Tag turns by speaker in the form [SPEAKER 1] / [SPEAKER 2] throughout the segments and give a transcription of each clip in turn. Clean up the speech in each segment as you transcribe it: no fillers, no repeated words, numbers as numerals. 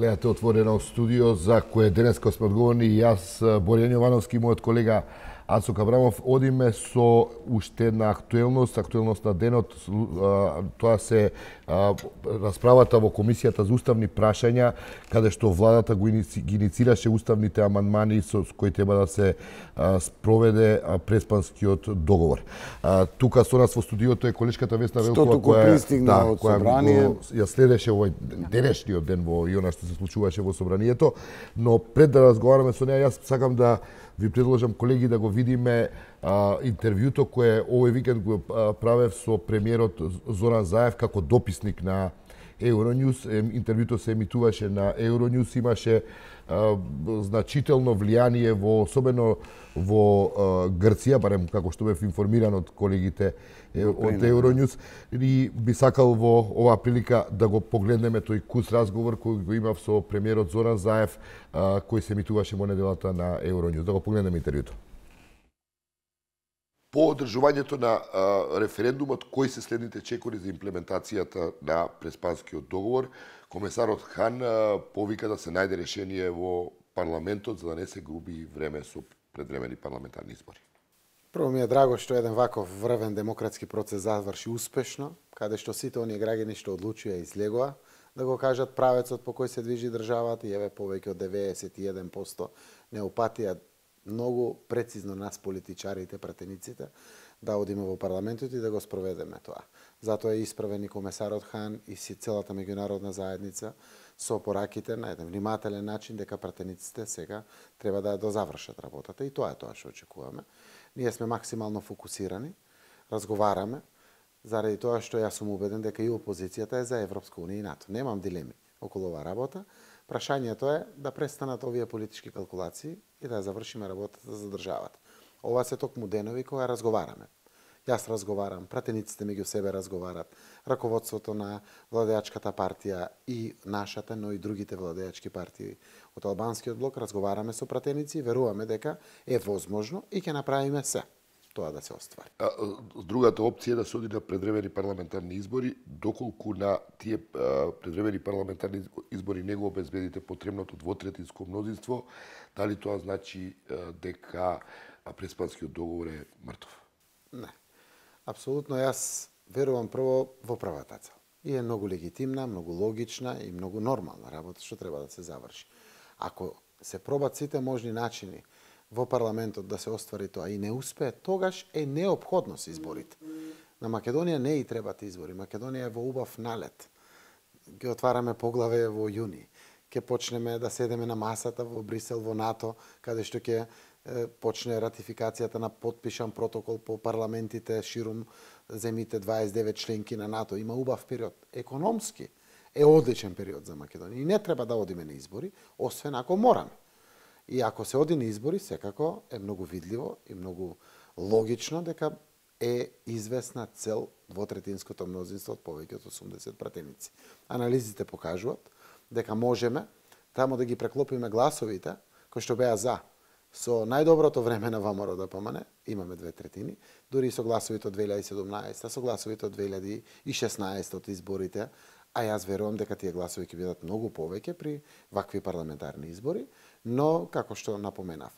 [SPEAKER 1] Гледате Отворено студио за кое денеска сме одговорни и јас, Борјан Јовановски и мојот колега Ацо Кабрамов. Одиме со уште една актуелност на денот. Тоа се расправата во Комисијата за уставни прашања, каде што владата ги иницираше уставните амандмани со кои треба да се спроведе преспанскиот договор. Тука со нас во студиото е колешката Весна Велкова, која ја следеше овој денешниот ден во и она што се случуваше во собранието, но пред да разговараме со неа, јас сакам да ви предложам, колеги, да го видиме интервјуто кое овој викенд го правев со премиерот Зоран Заев како дописник на Euronews. Интервјуто се емитуваше на Euronews, имаше значително влијание особено во Грција, барем како што бев информиран од колегите од Euronews, и би сакал во оваа прилика да го погледнеме тој кус разговор кој го имав со премиерот Зоран Заев, кој се емитуваше во неделата на Euronews. Да го погледнеме интервјуто. По одржувањето на референдумот, кои се следните чекори за имплементацијата на преспанскиот договор? Комесарот Хан повика да се најде решение во парламентот за да не се губи време со предвремени парламентарни избори.
[SPEAKER 2] Прво ми е драго што еден ваков врвен демократски процес заврши успешно, каде што сите оние граѓани што одлучија и излегоа да го кажат правецот по кој се движи државата, и еве повеќе од 91% неопатија многу прецизно нас политичарите, пратениците, да одиме во парламентот и да го спроведеме тоа. Затоа е исправен и комесарот Хан и целата меѓународна заедница со пораките на еден внимателен начин дека пратениците сега треба да дозавршат работата, и тоа е тоа што очекуваме. Ние сме максимално фокусирани, разговараме, заради тоа што јас сум убеден дека и опозицијата е за Европска унија и НАТО. Немам дилеми околу оваа работа. Прашањето е да престанат овие политички калкулации и да завршиме работата за државата. Ова се токму денови кога разговараме. Јас разговарам, пратениците меѓу себе разговарат, раководството на владеачката партија и нашата, но и другите владеачки партии од албанскиот блок, разговараме со пратеници и веруваме дека е возможно и ќе направиме се тоа да се оствари.
[SPEAKER 1] Другата опција е да се оди на предвремени парламентарни избори, доколку на тие предвремени парламентарни избори не го обезбедите потребното двотретинско мнозинство, дали тоа значи дека преспанскиот договор е мртов?
[SPEAKER 2] Не. Апсолутно, јас верувам прво во првата цел. И е многу легитимна, многу логична и многу нормална работа што треба да се заврши. Ако се пробат сите можни начини во парламентот да се оствари тоа и не успее, тогаш е неопходност изборите. На Македонија не и требат избори. Македонија е во убав налет. Ги отвараме поглаве во јуни. Ке почнеме да седеме на масата во Брисел, во НАТО, каде што ќе почне ратификацијата на потпишан протокол по парламентите ширум земите 29 членки на НАТО. Има убав период. Економски е одличен период за Македонија. И не треба да одиме на избори, освен ако мораме. И ако се оди на избори, секако е многу видливо и многу логично дека е известна цел двотретинското мнозинство од повеќе од 80 пратеници. Анализите покажуваат дека можеме тамо да ги преклопиме гласовите кои што беа за со најдоброто време на ВМРО ДПМН, имаме 2/3, дури и со гласовите од 2017, со гласовите од 2016 од изборите, а јас верувам дека тие гласови ќе бидат многу повеќе при вакви парламентарни избори, но, како што напоменав,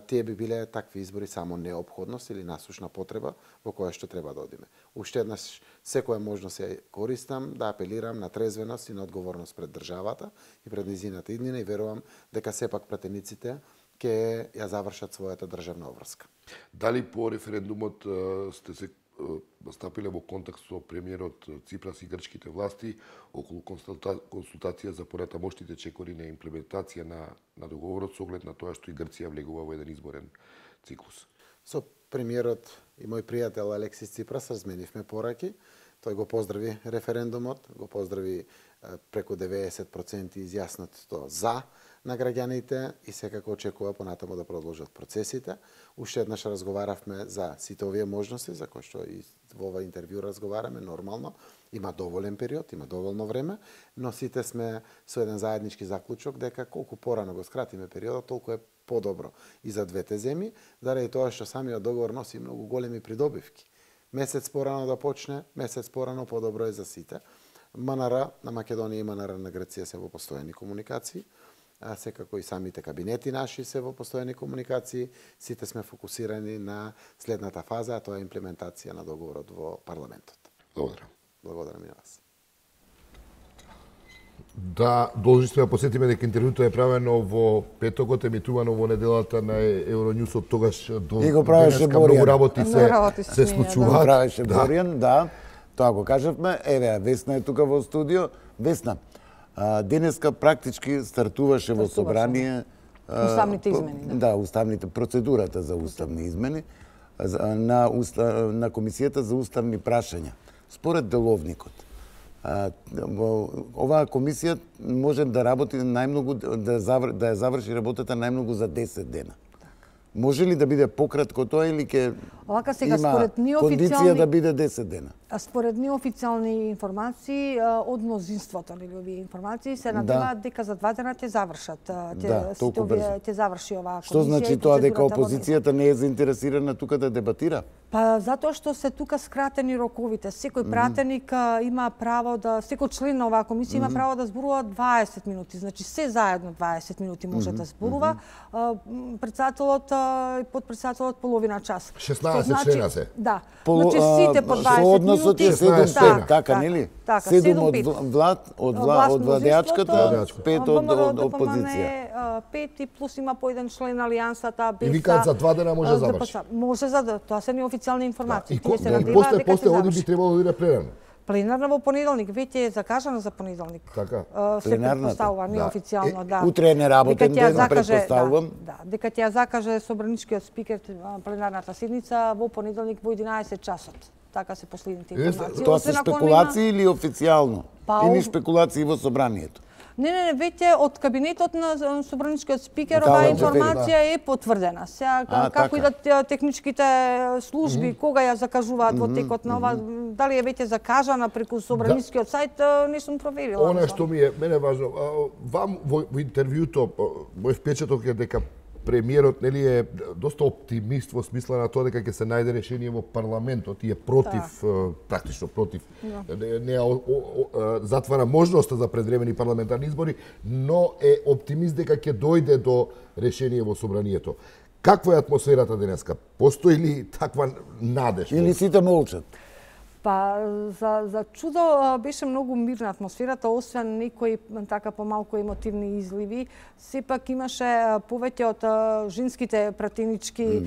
[SPEAKER 2] тие би биле такви избори само неопходност или насушна потреба во која што треба да одиме. Уште еднаш, секоја можност ја користам да апелирам на трезвеност и на одговорност пред државата и пред низината иднина, и верувам дека сепак пратениците ќе ја завршат својата државна обврска.
[SPEAKER 1] Дали по референдумот сте се стапиле во контакт со премиерот Ципрас и грчките власти околу консултација за понатамошните чекори на имплементација на договорот со оглед на тоа што и Грција влегува во еден изборен циклус?
[SPEAKER 2] Со премиерот и мој пријател Алексис Ципрас разменивме пораки. Тој го поздрави референдумот, го поздрави преку 90% изјаснато за на граѓаните и секако очекува понатаму да продолжат процесите. Уште еднаш разговаравме за сите овие можности, за кои што и во ова интервју разговараме нормално. Има доволен период, има доволно време, но сите сме со еден заеднички заклучок дека колку порано го скратиме периодот, толку е подобро и за двете земји, заради тоа што самиот договор носи многу големи придобивки. Месец порано да почне, месец порано подобро е за сите. МНР на Македонија и МНР на Грција се во постојани комуникации. Секако и самите кабинети наши се во постојани комуникации. Сите сме фокусирани на следната фаза, а тоа е имплементација на договорот во парламентот.
[SPEAKER 1] Благодарам.
[SPEAKER 2] Благодарам и на вас.
[SPEAKER 1] Да, должни сме да посетиме дека интервјуто е правено во петокот, емитувано во неделата на Евронјусот, тогаш до
[SPEAKER 3] и го правеше Боријан.
[SPEAKER 1] Многу работи се случуваат.
[SPEAKER 3] Го правеше Боријан, да. Тоа го кажавме. Еве, Весна е тука во студио. Весна, денеска практички стартуваше во собрание
[SPEAKER 4] уставните измени.
[SPEAKER 3] Да, уставните процедурата за уставни измени на Комисијата за уставни прашања. Според деловникот, оваа комисија може да работи најмногу да ја заврши работата најмногу за 10 дена. Може ли да биде пократко тоа или ќе има кондиција да биде 10 дена?
[SPEAKER 4] Според неофицијални информации од мнозинството, нели овие информации се надеваат дека за 2 дена ќе завршат. Ќе заврши оваа комисија.
[SPEAKER 3] Што значи тоа дека опозицијата не е заинтересирана тука да дебатира?
[SPEAKER 4] Па затоа што се тука скратени роковите. Секој пратеник има право да, секој член на оваа комисија има право да зборува 20 минути. Значи се заедно 20 минути може да зборува. Председателот и подпредседателот половина час.
[SPEAKER 1] 16 члена се.
[SPEAKER 4] Да. Значи сите по 20 минути.
[SPEAKER 3] Односот е 7-5, така нели? 7 од владеачката, 5 од опозиција.
[SPEAKER 4] 5 и плюс има по еден член на алијансата.
[SPEAKER 1] И викаат за 2 дена може да заврши.
[SPEAKER 4] Може за тоа се неофицијални информации.
[SPEAKER 1] И после оди би требало да биде пленарно.
[SPEAKER 4] Пленарна во понеделник, веќе е закажана за понеделник.
[SPEAKER 1] Така.
[SPEAKER 4] Се претпоставува неофицијално, да.
[SPEAKER 3] Утре не работен ден, претпоставувам.
[SPEAKER 4] Да, дека ќе ја закаже собраничкиот спикер пленарната седница во понеделник во 11 часот. Така се последните информации.
[SPEAKER 3] Тоа се спекулации или официјално? Или шпекулации во собранието?
[SPEAKER 4] Не, веќе од кабинетот на собраничкиот спикер оваа информација е потврдена. Сега како идат техничките служби, кога ја закажуваат во текот на ова, дали е веќе закажана преку собраничкиот сајт, не сум проверила.
[SPEAKER 1] Она што мене важно, вам во интервјуто мој впечаток е дека премиерот нели е доста оптимист во смисла на тоа дека ќе се најде решение во парламентот и е против, практично против, не затвара можноста за предвремени парламентарни избори, но е оптимист дека ќе дојде до решение во собранието. Каква е атмосферата денеска? Постои ли таква надеж?
[SPEAKER 3] Или сите молчат?
[SPEAKER 4] Па за чудо беше многу мирна атмосферата, освен некои така помалку емотивни изливи. Сепак имаше повеќе од женските пратенички,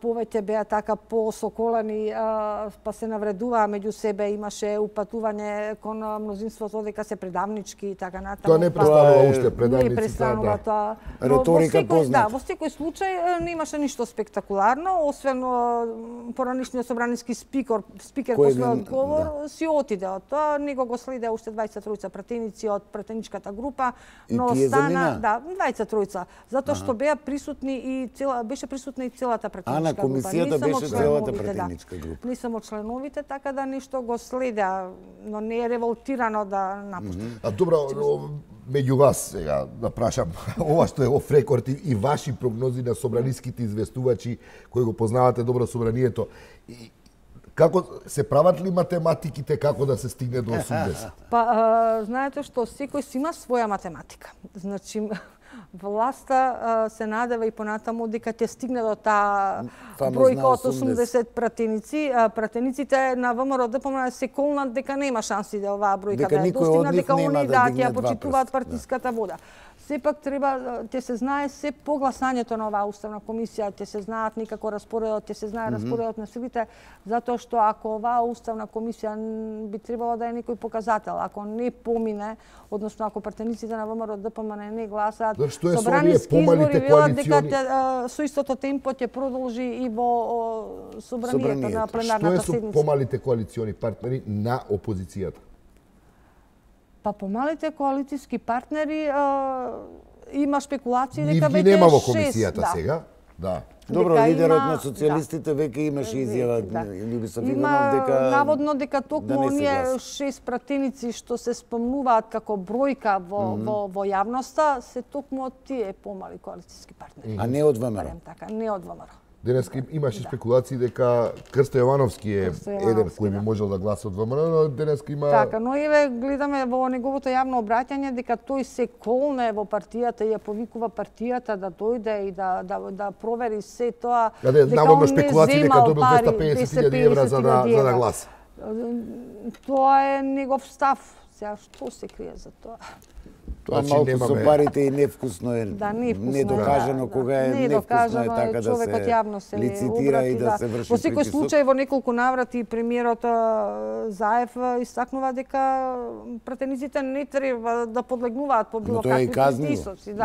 [SPEAKER 4] повеќе беа така посоколени, па се навредуваа меѓу себе, имаше упатување кон мнозинството дека се предавнички и така натаму.
[SPEAKER 1] Тоа не представува уште предавниците.
[SPEAKER 4] Не представува тоа.
[SPEAKER 3] Реторика позната.
[SPEAKER 4] Да, во секој случај немаше ништо спектакуларно, освен поранишниот собраниски спикер после одговор си отиде од тоа, него го следе уште 23 пратеници од пратеничката група, но остана 23, затоа што беа присутни и беше присутна и целата пратеничка група.
[SPEAKER 3] На комисијата беше целата пратеничка група.
[SPEAKER 4] Не само членовите, така да нешто го следеа, но не е револтирано да напуштат.
[SPEAKER 1] Добро, меѓу вас сега да прашам, ова што е оф рекорд и ваши прогнози на собраниските известувачи кои го познавате добро собранието, како се прават ли математиките како да се стигне до 80?
[SPEAKER 4] Па, знаете што, секој си има своја математика. Значи, власта се надева и понатаму дека ќе стигне до таа бројка од 80 пратеници. Пратениците на ВМРО-ДПМН се колнат дека нема шанси да оваа бројка да ја достигне, дека они ќе почитуваат партиската вода. Сепак треба ќе се знае се погласањето на оваа уставна комисија, ќе се знаат некако распоредот, ќе се знае распоредот на силите, затоа што ако оваа уставна комисија би требало да е некој показател, ако не помине, односно ако пратениците на ВМРО-ДПМН не гласаат, собраниски избори велат дека со истото темпо ќе продолжи и во собранието на пленарната седница.
[SPEAKER 1] Што е со помалите коалициони партнери на опозицијата?
[SPEAKER 4] Па помалите коалициски партнери има спекулации дека веќе
[SPEAKER 1] нема во комисијата сега. Да.
[SPEAKER 3] Добро, лидерот на социјалистите веќе имаше изјава Љубиса Виганов дека
[SPEAKER 4] наводно дека токму оние 6 пратеници што се спомнуваат како бројка во јавноста се токму од тие помали коалициски партнери.
[SPEAKER 3] А не од ВМРО.
[SPEAKER 4] Така, не од ВМРО.
[SPEAKER 1] Денеска имаше спекулации дека Крсто Јовановски е еден кој би можел да гласа од ВМРО, но денеска има...
[SPEAKER 4] Така, но еве гледаме во неговото јавно обраќање дека тој се колне во партијата и ја повикува партијата да дојде и да провери се тоа.
[SPEAKER 1] Наводно спекулации дека добил 250.000 евра за да гласа.
[SPEAKER 4] Тоа е негов став. Сега што се крие за тоа?
[SPEAKER 3] Тоа малку со парите и невкусно е, недокажано кога е невкусно е така да се лицитира и да се врши притисок.
[SPEAKER 4] Во секој случај, во неколку наврати премиерот Заев истакнува дека пратениците не треба да подлегнуваат по било какви притисоци.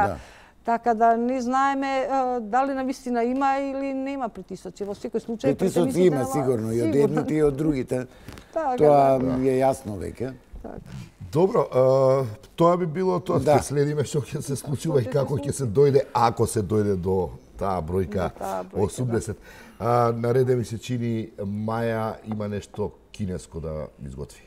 [SPEAKER 4] Така да не знаеме дали навистина има или нема притисоци. Во секој случај
[SPEAKER 3] притисоци има сигурно и од едните и од другите. Тоа е јасно веќе.
[SPEAKER 1] Добро, тоа би било тоа. Ќе следиме што ќе се случува и како ќе се дојде, ако се дојде до таа бројка 80. На реде ми се чини Маја има нешто кинеско да изготви.